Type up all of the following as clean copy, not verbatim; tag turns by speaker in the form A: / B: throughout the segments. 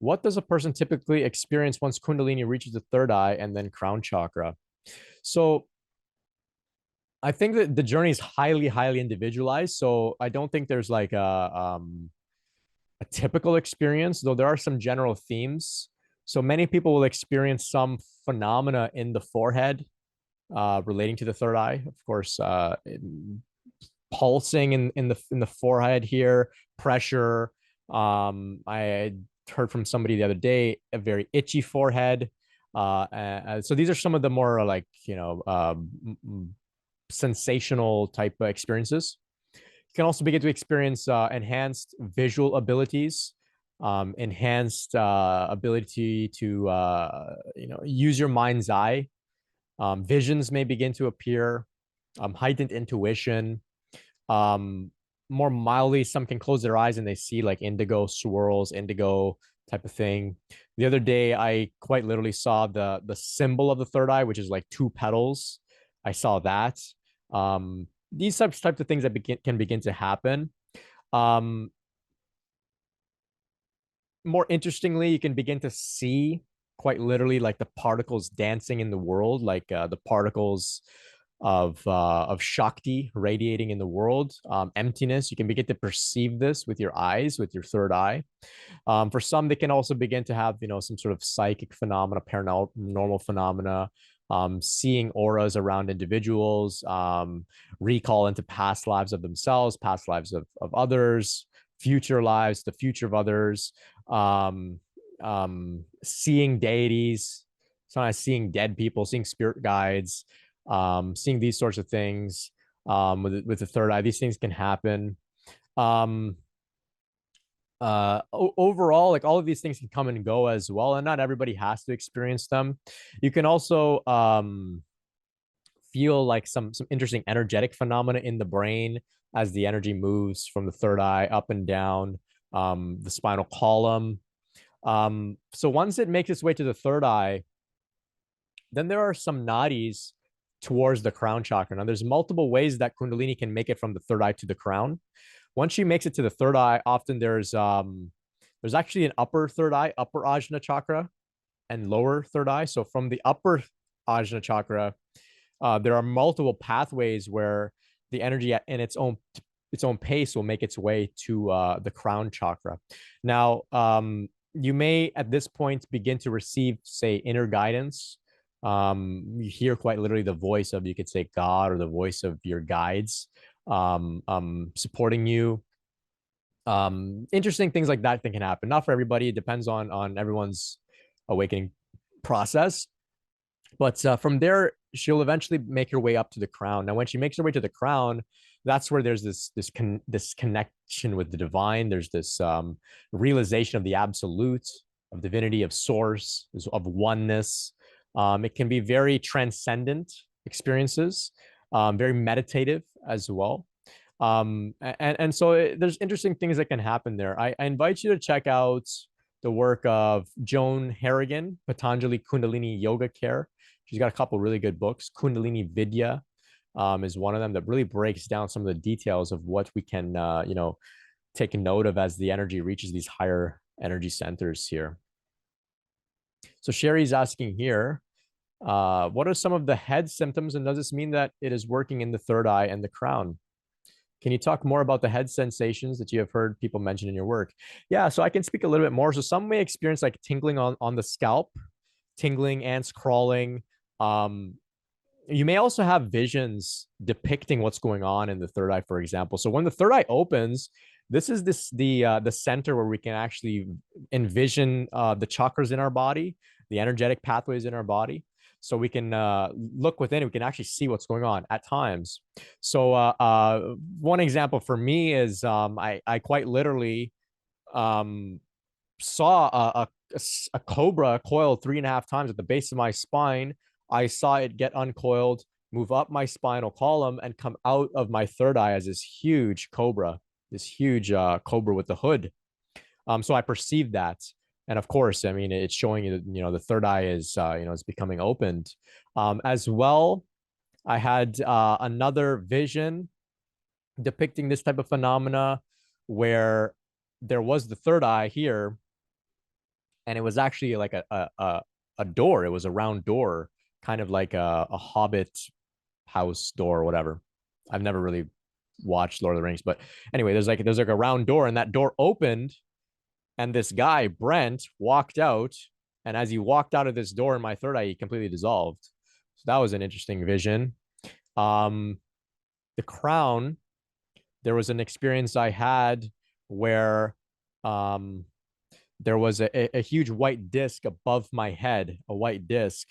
A: What does a person typically experience once Kundalini reaches the third eye and then crown chakra? So I think that the journey is highly, highly individualized. So I don't think there's like a typical experience, though there are some general themes. So many people will experience some phenomena in the forehead relating to the third eye. Of course, pulsing in the forehead here, pressure. I heard from somebody the other day a very itchy forehead. So these are some of the more like sensational type of experiences. You can also begin to experience enhanced visual abilities, enhanced ability to use your mind's eye. Visions may begin to appear, heightened intuition. Um, More mildly, some can close their eyes and they see like indigo swirls, indigo type of thing. The other day, I quite literally saw the symbol of the third eye, which is like two petals. I saw that. These types of things that can begin to happen. Um, More interestingly, you can begin to see quite literally like the particles dancing in the world, like the particles of Shakti radiating in the world, emptiness. You can begin to perceive this with your eyes, with your third eye. For some, they can also begin to have some sort of psychic phenomena, paranormal phenomena, seeing auras around individuals, recall into past lives of themselves, past lives of others, future lives, the future of others, seeing deities, sometimes seeing dead people, seeing spirit guides, seeing these sorts of things with the third eye. These things can happen. Overall, like all of these things can come and go as well, and not everybody has to experience them. You can also feel like some interesting energetic phenomena in the brain as the energy moves from the third eye up and down the spinal column. So once it makes its way to the third eye, then there are some nadis towards the crown chakra. Now, there's multiple ways that Kundalini can make it from the third eye to the crown. Once she makes it to the third eye, often there's actually an upper third eye, upper Ajna chakra, and lower third eye. So from the upper Ajna chakra, there are multiple pathways where the energy in its own pace will make its way to the crown chakra. Now, you may at this point begin to receive, say, inner guidance. You hear quite literally the voice of, you could say, God, or the voice of your guides supporting you. Interesting things like that can happen. Not for everybody. It depends on everyone's awakening process. But from there, she'll eventually make her way up to the crown. Now, when she makes her way to the crown, that's where there's this connection with the divine. There's this realization of the absolute, of divinity, of source, of oneness. It can be very transcendent experiences, very meditative as well. So there's interesting things that can happen there. I invite you to check out the work of Joan Harrigan, Patanjali Kundalini Yoga Care. She's got a couple really good books. Kundalini Vidya is one of them that really breaks down some of the details of what we can, take note of as the energy reaches these higher energy centers here. So Sherry's asking here, what are some of the head symptoms, and does this mean that it is working in the third eye and the crown? Can you talk more about the head sensations that you have heard people mention in your work? Yeah, so I can speak a little bit more. So some may experience like tingling on the scalp, tingling, ants crawling. You may also have visions depicting what's going on in the third eye, for example. So when the third eye opens, this is the center where we can actually envision the chakras in our body, the energetic pathways in our body. So we can look within it. We can actually see what's going on at times. So one example for me is I quite literally saw a cobra coiled 3.5 times at the base of my spine. I saw it get uncoiled, move up my spinal column, and come out of my third eye as this huge cobra with the hood. So I perceived that. And of course, I mean, it's showing you, the third eye is, is becoming opened. As well, I had another vision depicting this type of phenomena where there was the third eye here, and it was actually like a door. It was a round door, kind of like a Hobbit house door or whatever. I've never really watched Lord of the Rings, but anyway, there's like a round door, and that door opened, and this guy Brent walked out, and as he walked out of this door in my third eye, he completely dissolved. So that was an interesting vision. Um, the crown, there was an experience I had where um, there was a huge white disc above my head, a white disc,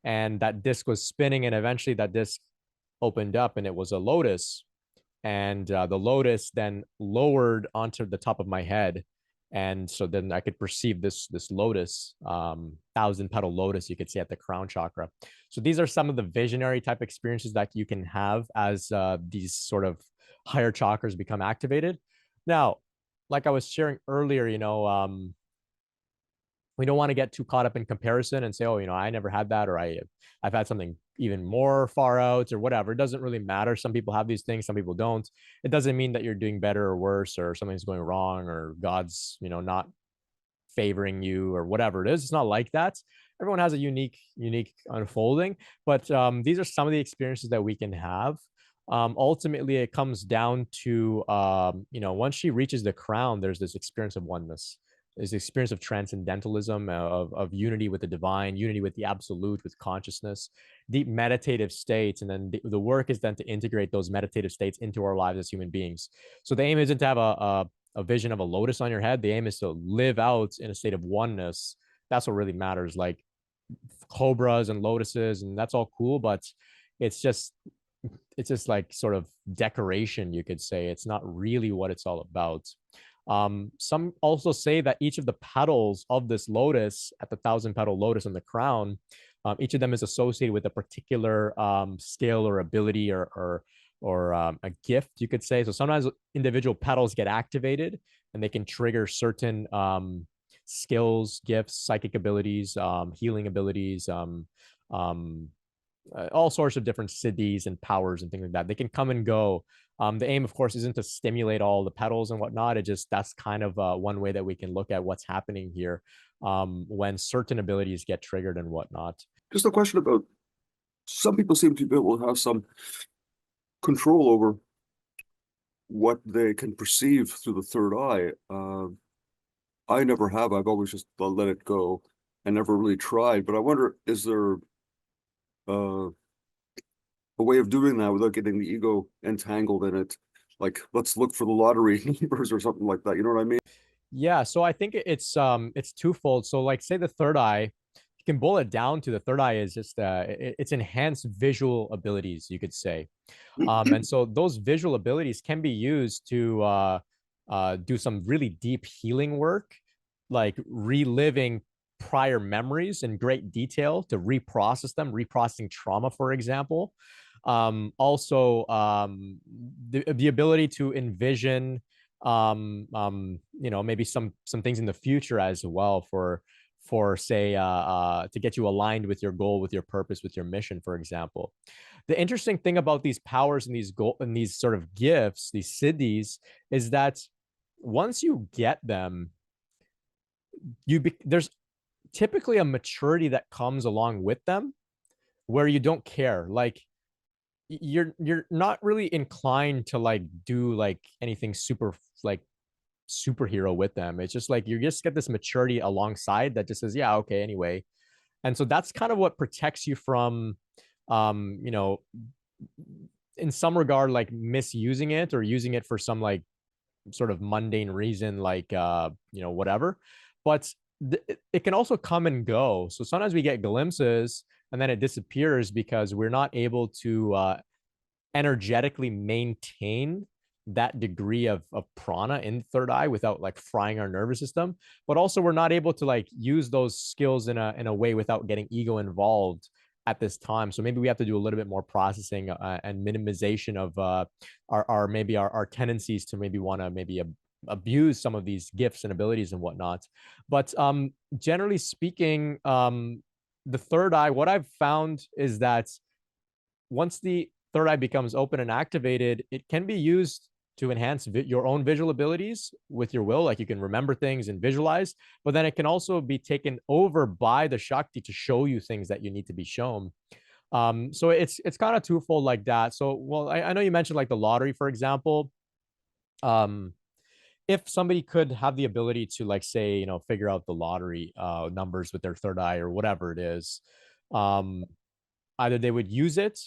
A: and that disc was spinning, and eventually that disc opened up, and it was a lotus, and the lotus then lowered onto the top of my head, and so then I could perceive this lotus, thousand petal lotus, you could see at the crown chakra. So these are some of the visionary type experiences that you can have as these sort of higher chakras become activated. Now, like I was sharing earlier, we don't want to get too caught up in comparison and say, oh, I never had that, or I've had something even more far out or whatever. It doesn't really matter. Some people have these things, some people don't. It doesn't mean that you're doing better or worse, or something's going wrong, or God's, not favoring you, or whatever it is. It's not like that. Everyone has a unique unfolding, but these are some of the experiences that we can have. Ultimately, it comes down to, once she reaches the crown, there's this experience of oneness. There's the experience of transcendentalism, of unity with the divine, unity with the absolute, with consciousness, deep meditative states. And then the work is then to integrate those meditative states into our lives as human beings. So the aim isn't to have a vision of a lotus on your head. The aim is to live out in a state of oneness. That's what really matters. Like cobras and lotuses, and that's all cool, but it's just like sort of decoration, you could say. It's not really what it's all about. Some also say that each of the petals of this lotus, at the thousand petal lotus on the crown, each of them is associated with a particular skill or ability, or a gift, you could say. So sometimes individual petals get activated, and they can trigger certain skills, gifts, psychic abilities, healing abilities, all sorts of different siddhis and powers and things like that. They can come and go. The aim, of course, isn't to stimulate all the petals and whatnot. That's kind of one way that we can look at what's happening here when certain abilities get triggered and whatnot.
B: Just a question about, some people seem to be able to have some control over what they can perceive through the third eye. I never have. I've always just let it go and never really tried. But I wonder, is there a way of doing that without getting the ego entangled in it? Like, let's look for the lottery numbers or something like that. You know what I mean?
A: Yeah, so I think it's twofold. So like, say the third eye, you can boil it down to, the third eye is just it's enhanced visual abilities, you could say. And so those visual abilities can be used to do some really deep healing work, like reliving prior memories in great detail to reprocess them, reprocessing trauma, for example. Also, the ability to envision, maybe some things in the future as well, for say to get you aligned with your goal, with your purpose, with your mission, for example. The interesting thing about these powers and these sort of gifts, these siddhis, is that once you get them, there's typically a maturity that comes along with them, where you don't care. Like, you're not really inclined to like do like anything super, like superhero with them. It's just like you just get this maturity alongside that just says, yeah, okay, anyway. And so that's kind of what protects you from, um, you know, in some regard, like misusing it, or using it for some like sort of mundane reason, like whatever. But it can also come and go. So sometimes we get glimpses, and then it disappears because we're not able to energetically maintain that degree of prana in the third eye without like frying our nervous system. But also, we're not able to like use those skills in a way without getting ego involved at this time. So maybe we have to do a little bit more processing and minimization of our tendencies to maybe want to abuse some of these gifts and abilities and whatnot. But generally speaking, the third eye, what I've found is that once the third eye becomes open and activated, it can be used to enhance your own visual abilities with your will. Like you can remember things and visualize, but then it can also be taken over by the Shakti to show you things that you need to be shown. So it's kind of twofold like that. So, well, I know you mentioned like the lottery, for example. If somebody could have the ability to, like, say, figure out the lottery numbers with their third eye or whatever it is, um, either they would use it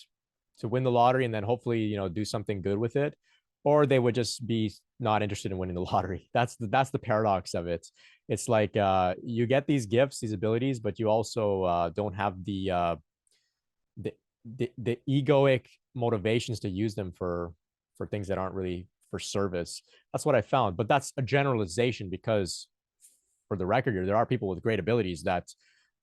A: to win the lottery and then hopefully, do something good with it, or they would just be not interested in winning the lottery. That's the paradox of it. It's like you get these gifts, these abilities, but you also don't have the the egoic motivations to use them for things that aren't really for service. That's what I found, but that's a generalization because, for the record here, there are people with great abilities that,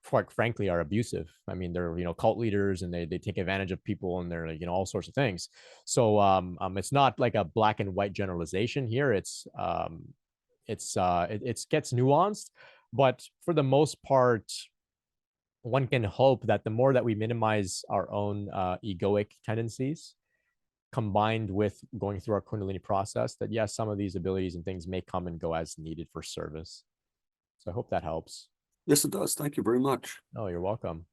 A: quite frankly, are abusive. I mean, they're cult leaders and they take advantage of people and they're all sorts of things. So it's not like a black and white generalization here. It gets nuanced, but for the most part, one can hope that the more that we minimize our own egoic tendencies, combined with going through our Kundalini process, that yes, some of these abilities and things may come and go as needed for service. So I hope that helps.
B: Yes, it does. Thank you very much.
A: Oh, you're welcome.